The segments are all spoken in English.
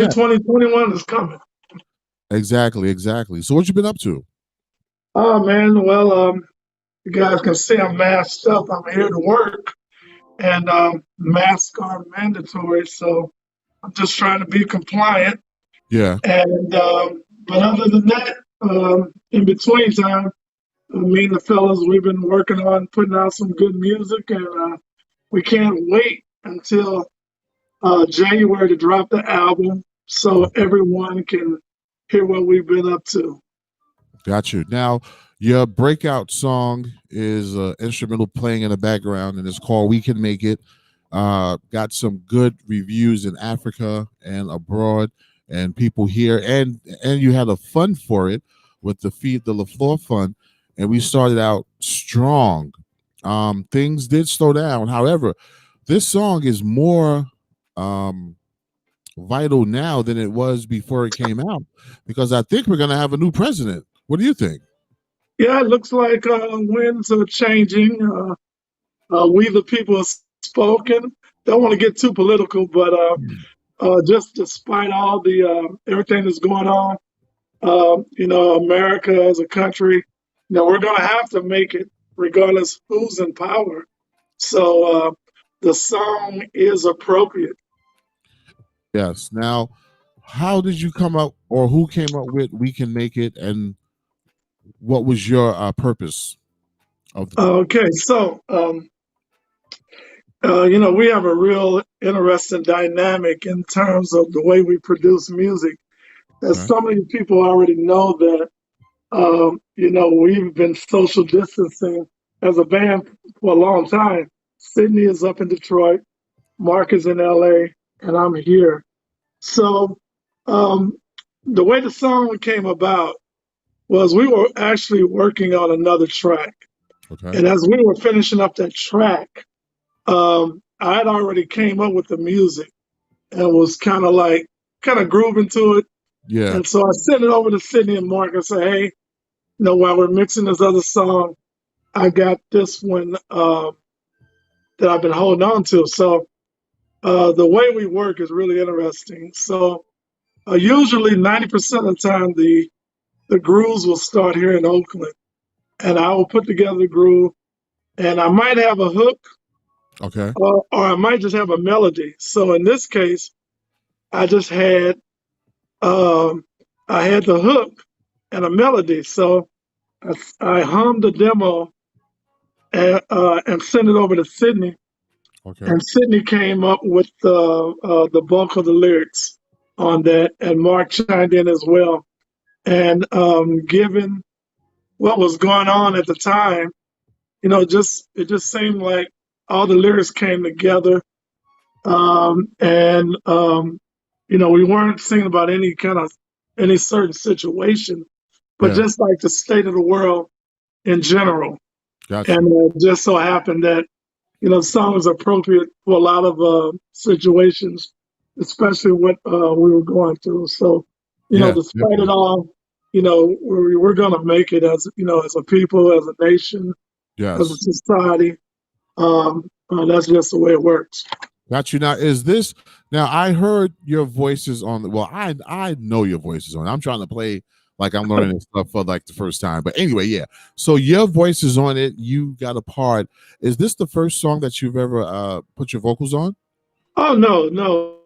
Yeah, 2021 is coming. exactly. So what you been up to? Oh man, well, you guys can see I'm masked up. I'm here to work, and masks are mandatory. So I'm just trying to be compliant. Yeah, And but other than that, in between time, me and the fellas, we've been working on putting out some good music, and we can't wait until January to drop the album so everyone can hear what we've been up to. got you. Now, your breakout song is instrumental playing in the background, and it's called "We Can Make It." Got some good reviews in Africa and abroad, and people here, and you had a fund for it with the Feed the LaFleur Fund, and we started out strong. Things did slow down. However, this song is more um, vital now than it was before it came out because I think we're going to have a new president. What do you think? Yeah, it looks like winds are changing. We the people have spoken. Don't want to get too political, but just despite all the everything that's going on, America as a country, we're going to have to make it regardless who's in power. So the song is appropriate. Yes. Now, how did you come up, or who came up with "We Can Make It," and what was your purpose of the? Okay, so we have a real interesting dynamic in terms of the way we produce music. As Okay. so many people already know that, we've been social distancing as a band for a long time. Sydney is up in Detroit, Mark is in LA, and I'm here. So um, the way the song came about was we were actually working on another track. Okay. And as we were finishing up that track, I had already came up with the music and was kind of grooving to it. Yeah. And so I sent it over to Sydney and Mark and said, hey, while we're mixing this other song, I got this one that I've been holding on to. So the way we work is really interesting. So usually 90% of the time, the grooves will start here in Oakland, and I will put together the groove, and I might have a hook, Okay. or I might just have a melody. So in this case, I just had um, I had the hook and a melody. So I hummed the demo and sent it over to Sydney, Okay. and Sydney came up with the bulk of the lyrics on that, and Mark chimed in as well. And given what was going on at the time, it just seemed like all the lyrics came together, and we weren't singing about any certain situation, but Yeah. just like the state of the world in general. Got And you. it just so happened that the song was appropriate for a lot of situations, especially what we were going through. So, Yeah. despite it Definitely. all, we're going to make it as as a people, as a nation, as a Yes. society. That's just the way it works. Got you. Now, is this now? I heard your voices on the. Well, I know your voices on. I'm trying to play like I'm learning this stuff for like the first time. But anyway, yeah. So your voice is on it. You got a part. Is this the first song that you've ever put your vocals on? Oh no, no,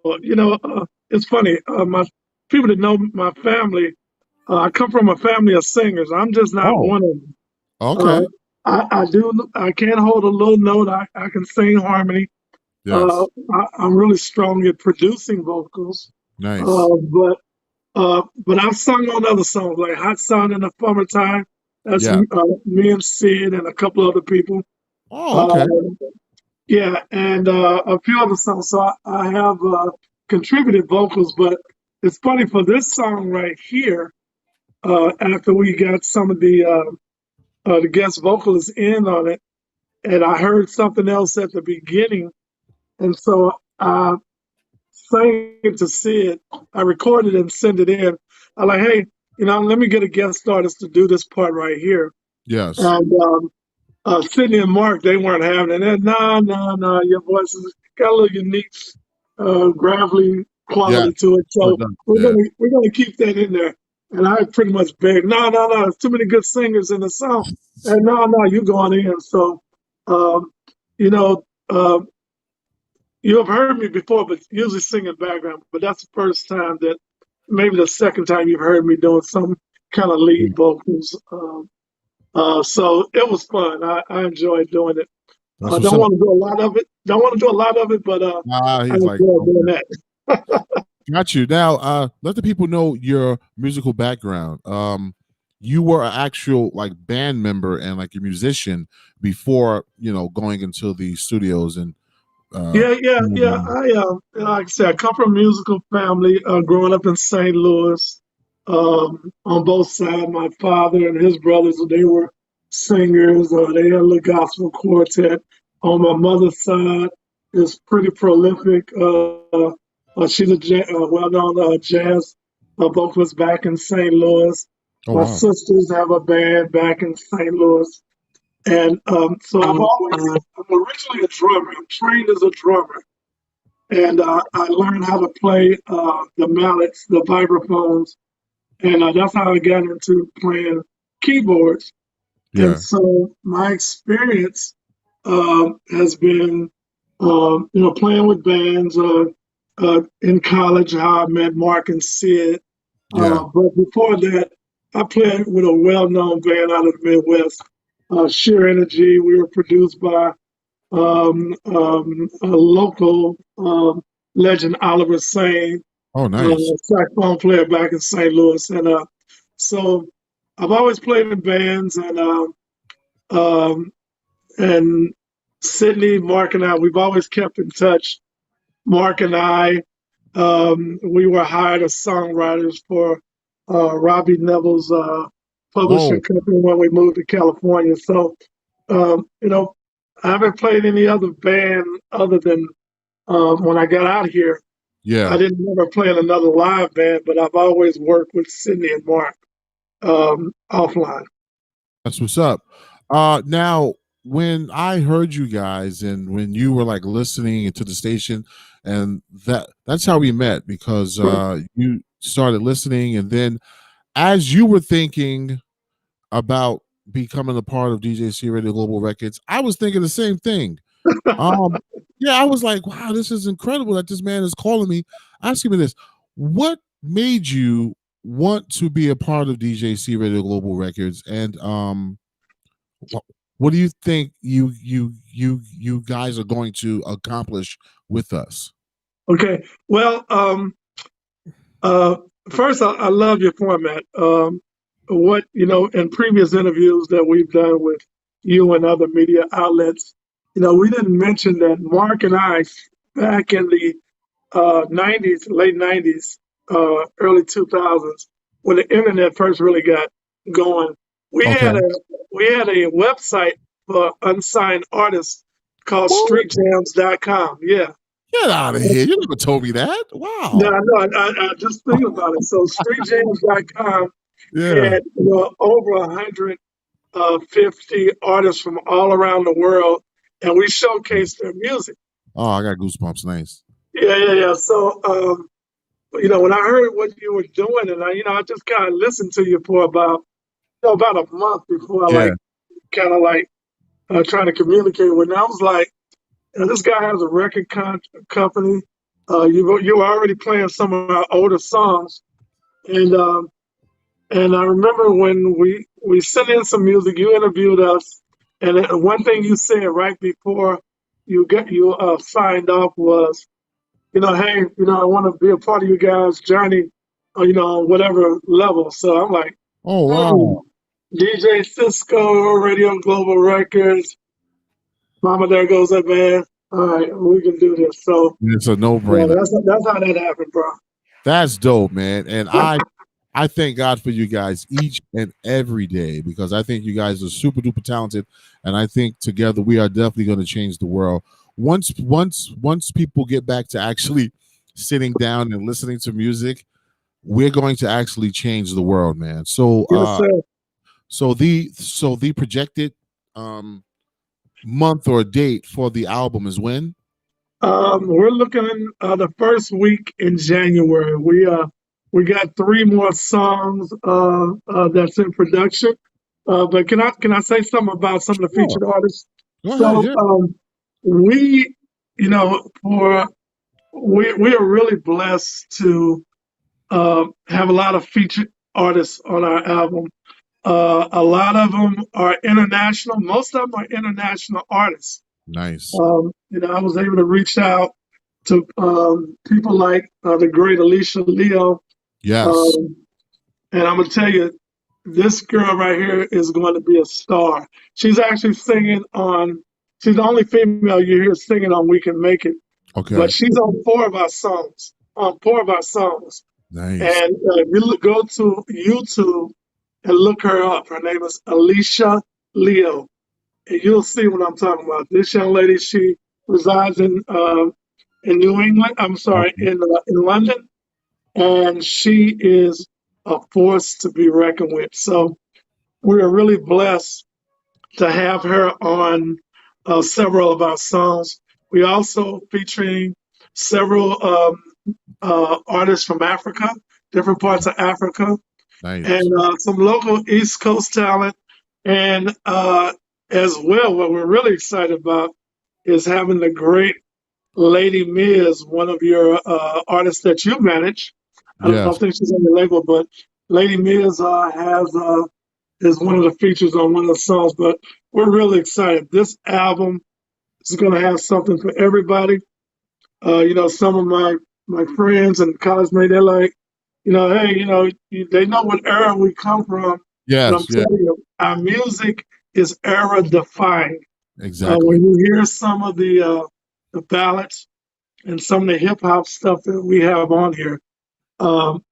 it's funny. My people that know my family, I come from a family of singers. I'm just not Oh, one of them. okay. Uh, I do. I can hold a little note. I can sing harmony. Uh, Yes. I'm really strong at producing vocals. Nice. But I've sung on other songs like "Hot Sun" in the summertime. That's Yeah. me and Sid and a couple other people. Oh, Uh, okay. yeah, and a few other songs. So I have contributed vocals, but it's funny for this song right here. After we got some of the guest vocalists in on it, and I heard something else at the beginning, and so I sang it to Sid. I recorded it and sent it in. I like, hey, let me get a guest artist to do this part right here. Yes. And Sydney and Mark, they weren't having it. No, no, no, your voice has got a little unique, gravelly Yeah. quality to it. Oh, it So does. we're Yeah. gonna keep that in there. And I pretty much begged, no, there's too many good singers in the song. And no, you going in. So um, you know, you have heard me before, but usually singing background. But that's the first time that maybe the second time you've heard me doing some kind of lead Mm. vocals. So it was fun. I enjoyed doing it. That's what's Don't up. want to do a lot of it. Don't want to do a lot of it, but I He's like, enjoy oh, doing that. got you. Now, let the people know your musical background. You were an actual like band member and like a musician before, going into the studios and Yeah. Mhm. Like I said, I come from a musical family. Growing up in St. Louis, on both sides, my father and his brothers, they were singers. They had a little gospel quartet. On my mother's side, is pretty prolific. She's a well-known jazz vocalist back in St. Louis. Oh My wow. sisters have a band back in St. Louis. And so I'm originally a drummer. I'm trained as a drummer. And I learned how to play the mallets, the vibraphones. And that's how I got into playing keyboards. And Yeah. so my experience has been, playing with bands in college, how I met Mark and Sid. Yeah. But before that, I played with a well-known band out of the Midwest, Sheer Energy. We were produced by a local legend, Oliver Sane, Oh nice. saxophone player back in St. Louis. And so I've always played in bands, um, and Sydney, Mark, and I, we've always kept in touch. Mark and I, we were hired as songwriters for Robbie Neville's publishing Whoa. company when we moved to California. So, I haven't played any other band other than when I got out here. I Yeah. didn't ever play in another live band, but I've always worked with Sydney and Mark offline. That's what's up. Now when I heard you guys and when you were like listening to the station, and that's how we met because you started listening, and then as you were thinking about becoming a part of DJC Radio Global Records, I was thinking the same thing. Um, yeah, I was like, wow, this is incredible that this man is calling me, asking me this. What made you want to be a part of DJC Radio Global Records? And what do you think you guys are going to accomplish with us? Okay. Well, uh, first, I love your format. In previous interviews that we've done with you and other media outlets, we didn't mention that Mark and I, back in the 90s, late 90s, early 2000s, when the internet first really got going, we Okay. had a we had a website for unsigned artists called What? streetjams.com. Yeah. Get out of here. You never told me that. No, Wow. no, I just thinking about it. So streetjams.com Yeah. had over 150 artists from all around the world, and we showcased their music. Oh, I got goosebumps. Nice. Yeah. So, when I heard what you were doing, and I just kind of listened to you for about a month before I Yeah. kind of trying to communicate with. And I was like, this guy has a record company. You were already playing some of our older songs, and I remember when we sent in some music. You interviewed us, and one thing you said right before you signed off was, hey, I want to be a part of you guys' journey, on whatever level. So I'm like, Oh hmm, wow. DJ Cisco, Radio Global Records, Mama, there goes that man. All right, we can do this. So It's a no yeah, brainer. that's how that happened, bro. That's dope, man. And I thank God for you guys each and every day because I think you guys are super duper talented, and I think together we are definitely going to change the world. Once people get back to actually sitting down and listening to music, we're going to actually change the world, man. So Yes, sir. so the projected month or date for the album is when? We're looking the first week in January. We got three more songs that's in production. But can I say something about some of the Sure. featured artists? Go ahead. So Yeah. we, for we are really blessed to have a lot of featured artists on our album. A lot of them are international. Most of them are international artists. Nice. I was able to reach out to people like the great Alicia Leo. Yes. Um, and I'm going to tell you, this girl right here is going to be a star. She's actually she's the only female you hear singing on We Can Make It, but Okay. she's on four of our songs. Nice. And if you go to YouTube and look her up, her name is Alicia Leo. And you'll see what I'm talking about. This young lady, she resides in New England. I'm sorry, Okay. in London, and she is a force to be reckoned with. So we are really blessed to have her on several of our songs. We also featuring several artists from Africa, different parts of Africa, Nice. and some local East Coast talent. And as well, what we're really excited about is having the great Lady Miz, one of your artists that you manage. I don't Yes. think she's on the label, but Lady Miz is one of the features on one of the songs. But we're really excited. This album is going to have something for everybody. Some of my friends and college mates, they're like, hey, they know what era we come from. But I'm Yes. Yeah. telling you, our music is era defying. Exactly. When you hear some of the ballads and some of the hip hop stuff that we have on here, um,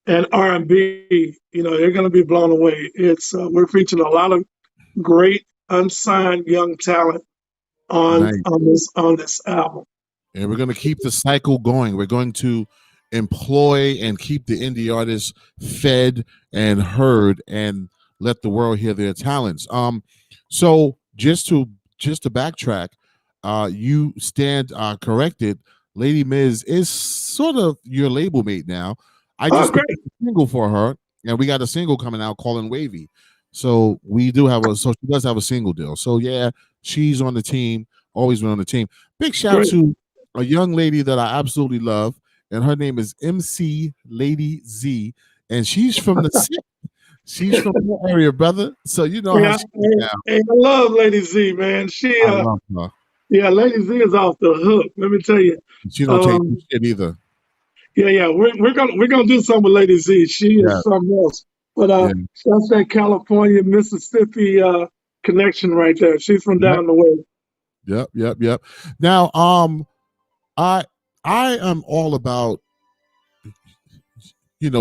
and R&B, they're going to be blown away. We're featuring a lot of great unsigned young talent on Nice. on this album. And we're going to keep the cycle going. We're going to employ and keep the indie artists fed and heard and let the world hear their talents. So just to backtrack, you stand corrected. Lady Miz is sort of your label mate now. I Oh, just great! produced a single for her, and we got a single coming out calling Wavy. So we do have so she does have a single deal. So yeah, she's on the team, always been on the team. Big shout Great. to a young lady that I absolutely love, and her name is MC Lady Z, and she's from the city. She's from the area, brother. So you know how Yeah, she is now. I love Lady Z, man. I love her. Yeah, Lady Z is off the hook. Let me tell you. She don't take Um, shit either. yeah, we're gonna do something with Lady Z. She Yeah, is something else. But yeah, that's that California Mississippi connection right there. She's from yep, down the way. yep. Now, I I am all about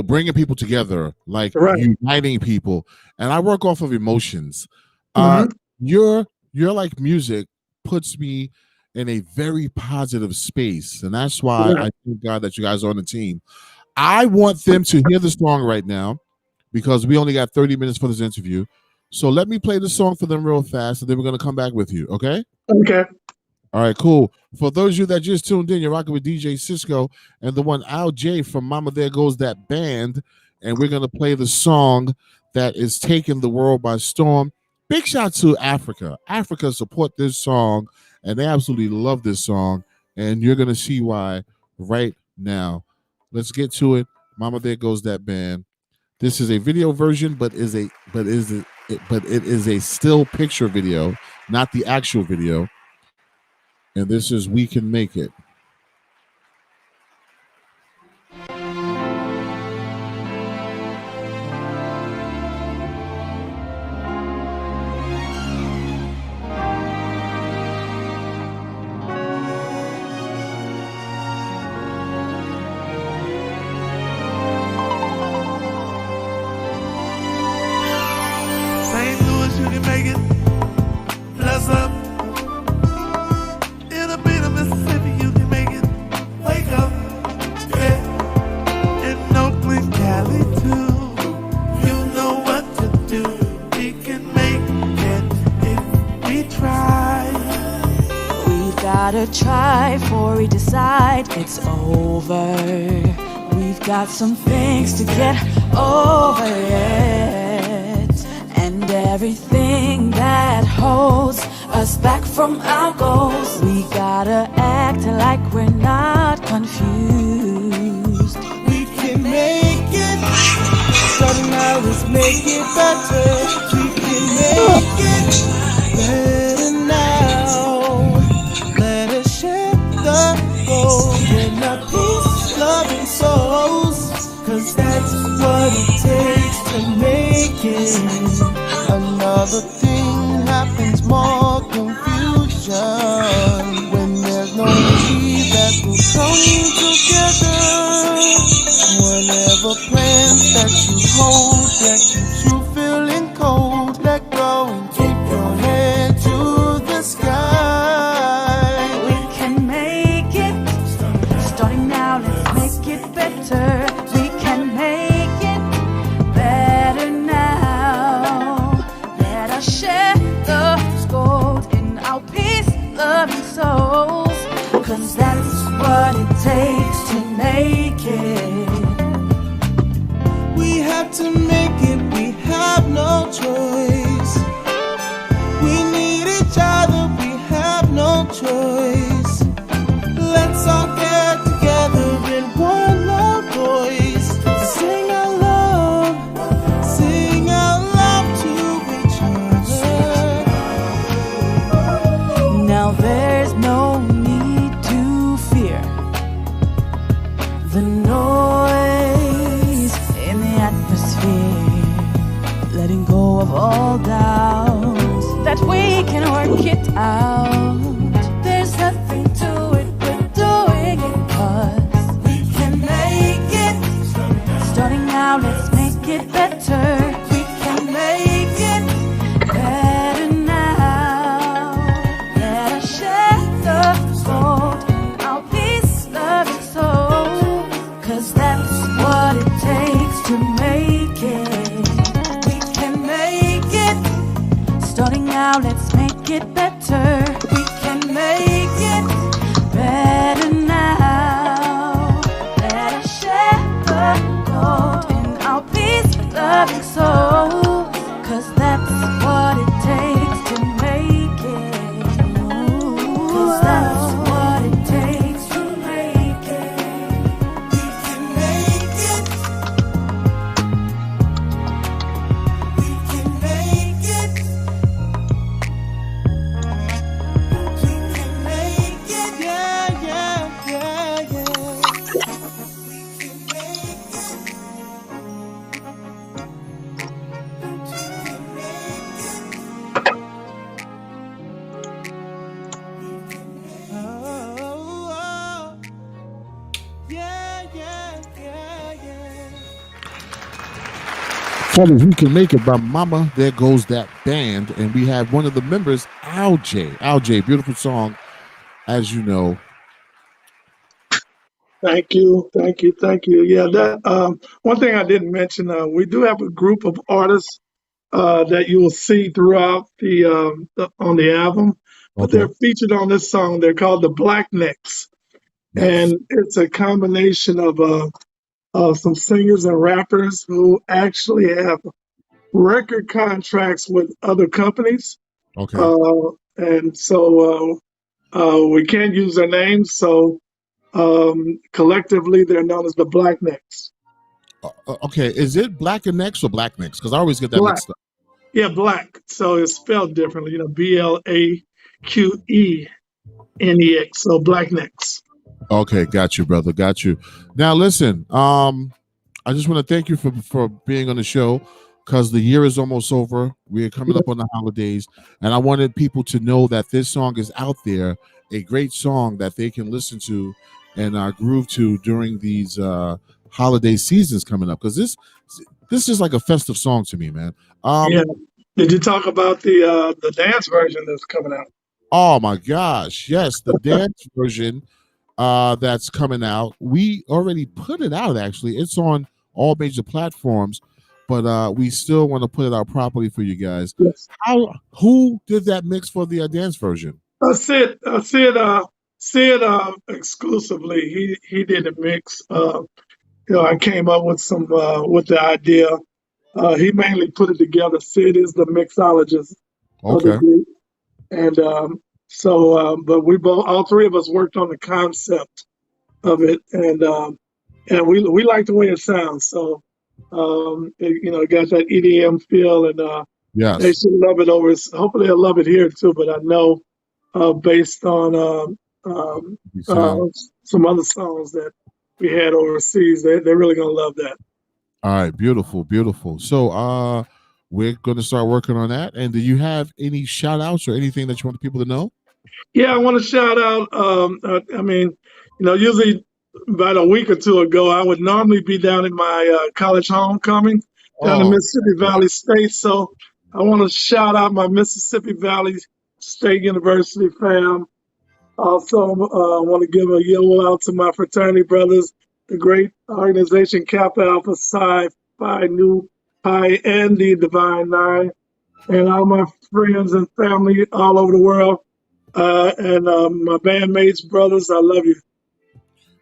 bringing people together, like Right. uniting people, and I work off of emotions. Uh, Hmm. your like music puts me in a very positive space, and that's why Right. I thank God that you guys are on the team. I want them to hear the song right now because we only got 30 minutes for this interview. So let me play the song for them real fast, and then we're gonna come back with you. Okay? Okay. All right, cool. For those of you that just tuned in, you're rocking with DJ Cisco and the one Al J from Mama There Goes That Band. And we're going to play the song that is taking the world by storm. Big shout to Africa. Africa support this song, and they absolutely love this song. And you're going to see why right now. Let's get to it. Mama There Goes That Band. This is a video version, but it is a still picture video, not the actual video. And this is We Can Make It. St. Louis, you can make it. Bless up. In a bit of Mississippi, you can make it. Wake up. Yeah. In Oakland, Cali, too. You know what to do. We can make it if we try. We've got gotta try before we decide it's over. We've got some things to get over yet, and everything that holds us back from our goals. We gotta act like we're not confused. We can make it. Starting now, let's make it better. We can make it better now. Let us share the gold in our peace, loving souls. 'Cause that's what it takes to make it. Another thing happens, more confusion. When there's no need that will come together. Whatever plans that you hold that keeps you feeling cold, let go and keep your head to the sky. We can make it. Starting now, let's make it better. We can make it better now. Let us share the gold in our peace, loving souls. 'Cause that's what it takes to make it. We have to make it, we have no choice. We need each other, we have no choice. Let's all get together in one loud voice. Sing our love to each other. Now there's no need to fear the noise in the atmosphere. Letting go of all doubts that we can work it out. There's nothing to it, we're doing it 'cause we can make it. Starting now, let's make it better. We can make it better now. Let us share the gold in our peace, loving soul. 'Cause that's what it takes to make it. We can make it. Starting now, let's make it better. We can make it better now. Let us share the gold in our peace, loving soul. 'Cause that's what it takes to make it. 'Cause that's what it takes to make it. We can make it. We can make it. We can make it. Yeah, yeah, yeah, yeah. We can make it. Oh, yeah, yeah, yeah, yeah. Fellas, we can make it by Mama. There goes that band. And we have one of the members, Al-J. Al-J, beautiful song, as you know. Thank you, thank you, thank you. Yeah, that one thing I didn't mention, we do have a group of artists that you will see throughout on the album, but Okay. they're featured on this song. They're called the Black Necks, Yes. and it's a combination of some singers and rappers who actually have record contracts with other companies, Okay. and so we can't use their names. So collectively, they're known as the Black Necks. Okay. Is it Black and Next or Black Next? Because I always get that Black. mixed up. Yeah, Black. So it's spelled differently, BLAQENEX. So Black Necks. Okay, got you, brother. Got you. Now listen, I just want to thank you for being on the show because the year is almost over. We're coming up on the holidays, and I wanted people to know that this song is out there, a great song that they can listen to and groove to during these holiday seasons coming up. Because this is like a festive song to me, man. Yeah. Did you talk about the dance version that's coming out? Oh my gosh, yes, the dance version that's coming out. We already put it out. Actually, it's on all major platforms, but we still want to put it out properly for you guys. Yes. Who did that mix for the dance version? Sid Sid exclusively. He did a mix. I came up with some with the idea. He mainly put it together. Sid is the mixologist of the Okay. group, and but we both, all three of us, worked on the concept of it, and we like the way it sounds. So it got that EDM feel, and they Yes. should love it over. Hopefully, they'll love it here too. But I know, based on You uh, sound some other songs that we had overseas, they're really gonna love that. all right. Beautiful, beautiful. So we're gonna start working on that. And do you have any shout outs or anything that you want people to know? Yeah, I want to shout out. I mean, usually about a week or two ago, I would normally be down in my college homecoming down in Oh, Mississippi Valley State. So I want to shout out my Mississippi Valley State University fam. Also, I want to give a yell out to my fraternity brothers, the great organization Kappa Alpha Psi Phi Nu Pi and the Divine Nine, and all my friends and family all over the world. And my bandmates, brothers, I love you.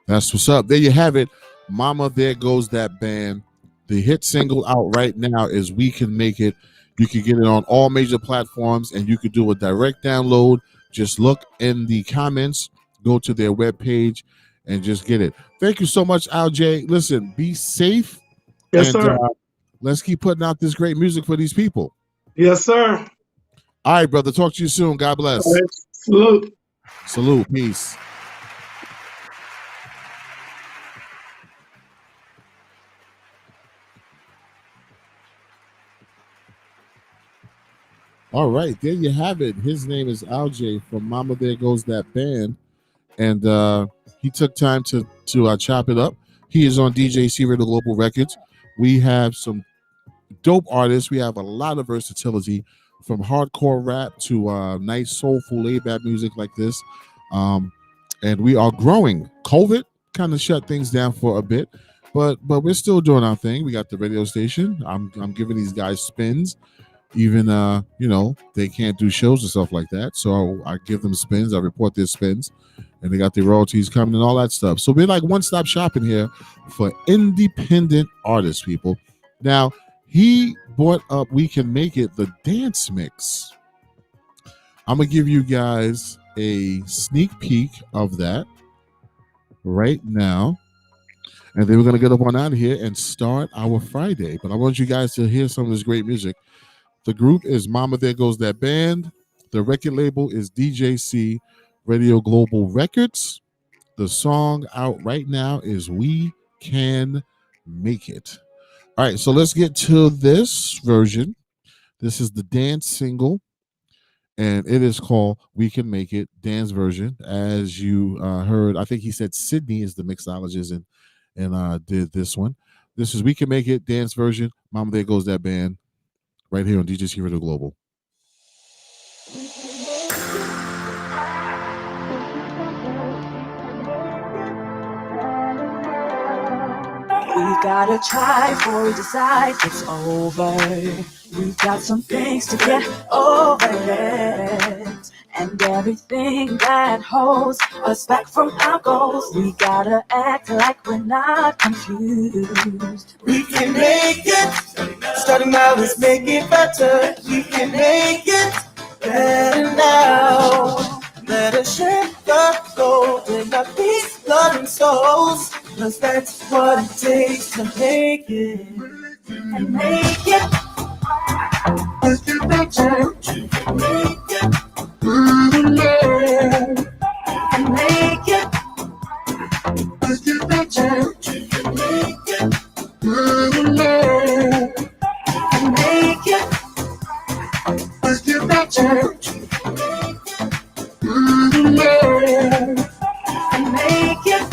that's what's up. There you have it. Mama, There Goes That Band. The hit single out right now is We Can Make It. You can get it on all major platforms and you can do a direct download. Just look in the comments, go to their webpage, and just get it. Thank you so much, Al J. Listen, be safe. Yes, and sir. Let's keep putting out this great music for these people. Yes, sir. All right, brother. Talk to you soon. God bless. All right. Salute. Salute. Peace. All right, there you have it. His name is Al J from Mama There Goes That Band. And he took time to chop it up. He is on DJC Radio Global Records. We have some dope artists. We have a lot of versatility from hardcore rap to nice soulful laid back music like this. And we are growing. COVID kind of shut things down for a bit, but we're still doing our thing. We got the radio station. I'm giving these guys spins. Even they can't do shows and stuff like that, so I give them spins. I report their spins, and they got their royalties coming and all that stuff. So we're like one-stop shopping here for independent artists, people. Now he brought up We Can Make It, the dance mix. I'm gonna give you guys a sneak peek of that right now, and then we're gonna get up on out of here and start our Friday. But I want you guys to hear some of this great music. The group is Mama There Goes That Band. The record label is DJC Radio Global Records. The song out right now is We Can Make It. All right, so let's get to this version. This is the dance single, and it is called We Can Make It, dance version. As you heard, I think he said Sydney is the mixologist and did this one. This is We Can Make It, dance version. Mama There Goes That Band. Right here on DJC Radio Global. We gotta try before we decide it's over. We've got some things to get over it. And everything that holds us back from our goals. We gotta act like we're not confused. We can make it. Starting now, let's make it better. We can make it better now. Let us share the gold in our peace, love, and souls. Cause that's what it takes to make it. And make it better. Make it. And make it better. Make it. And make it better. And make it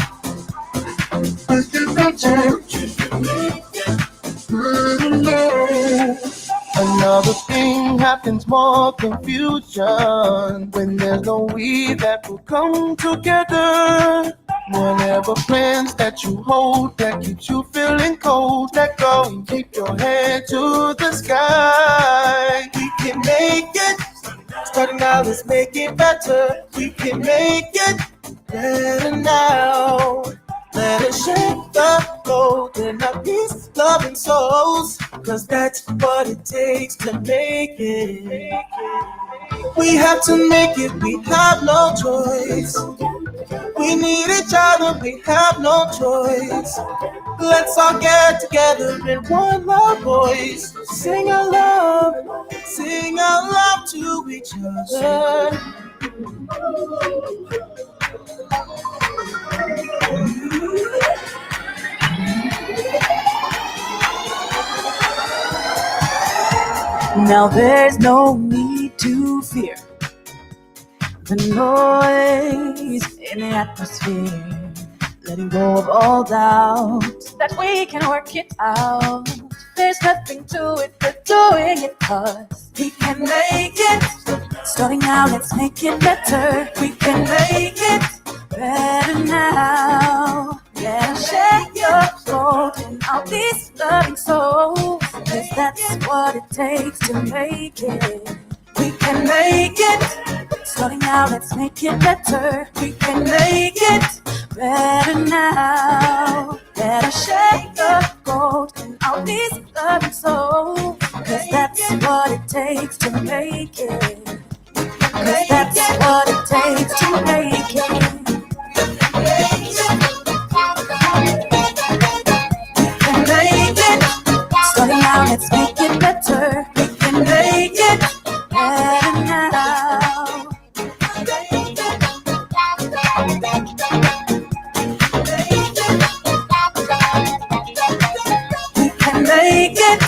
Another thing happens, more confusion. When there's no we that will come together. Whatever plans that you hold that keeps you feeling cold, let go and keep your head to the sky. We can make it. Starting now, let's make it better. We can make it better now. Let us shake the gold in our peace, loving souls, 'cause that's what it takes to make it. We have to make it, we have no choice. We need each other, we have no choice. Let's all get together in one loud voice. Sing our love to each other. Now there's no need to fear the noise in the atmosphere. Letting go of all doubt that we can work it out. There's nothing to it but doing it 'cause we can make it. Starting now, let's make it better. We can make it better now. Yeah, share your soul and all these loving souls, 'cause that's what it takes to make it. We can make it. Starting now, let's make it better. We can make it better now. Better shake the gold and all these loving souls, 'cause that's what it takes to make it. 'Cause that's what it takes to make it. Starting now, let's make it better. We can make it better now. We can make it.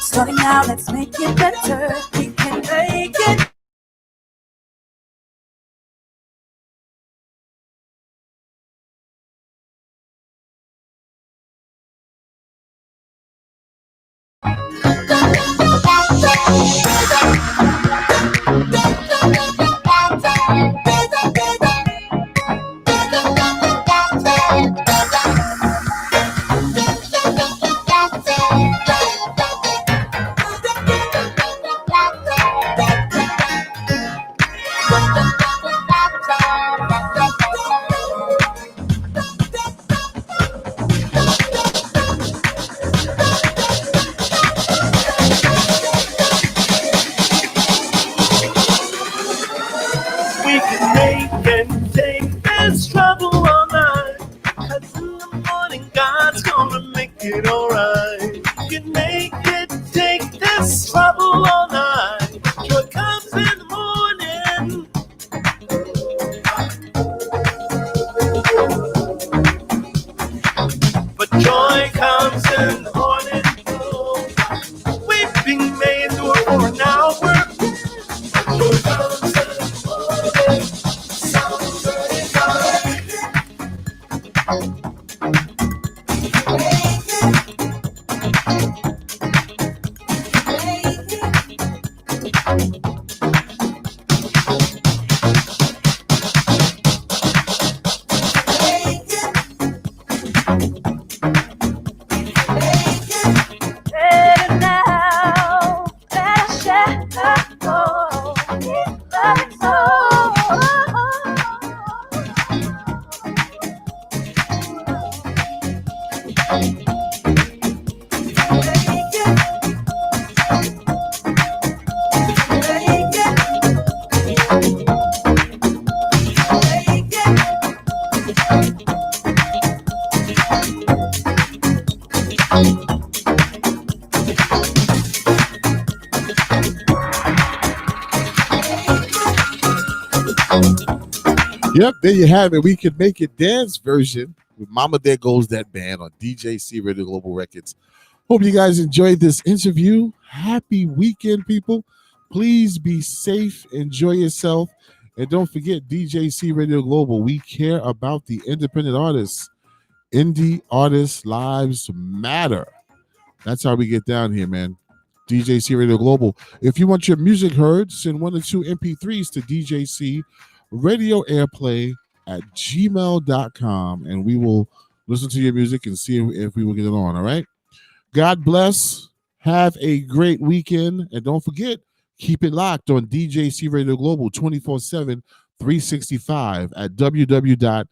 Starting now, let's make it better. We can make it. Yep, there you have it. We can make it dance version with Mama There Goes That Band on DJC Radio Global Records. Hope you guys enjoyed this interview. Happy weekend, people. Please be safe, enjoy yourself, and don't forget DJC Radio Global. We care about the independent artists. Indie artists' lives matter. That's how we get down here, man. DJC Radio Global. If you want your music heard, send 1 or 2 MP3s to DJC Radio Airplay at gmail.com, and we will listen to your music and see if we will get it on. All right. God bless. Have a great weekend. And don't forget, keep it locked on DJC Radio Global 24/7, 365 at www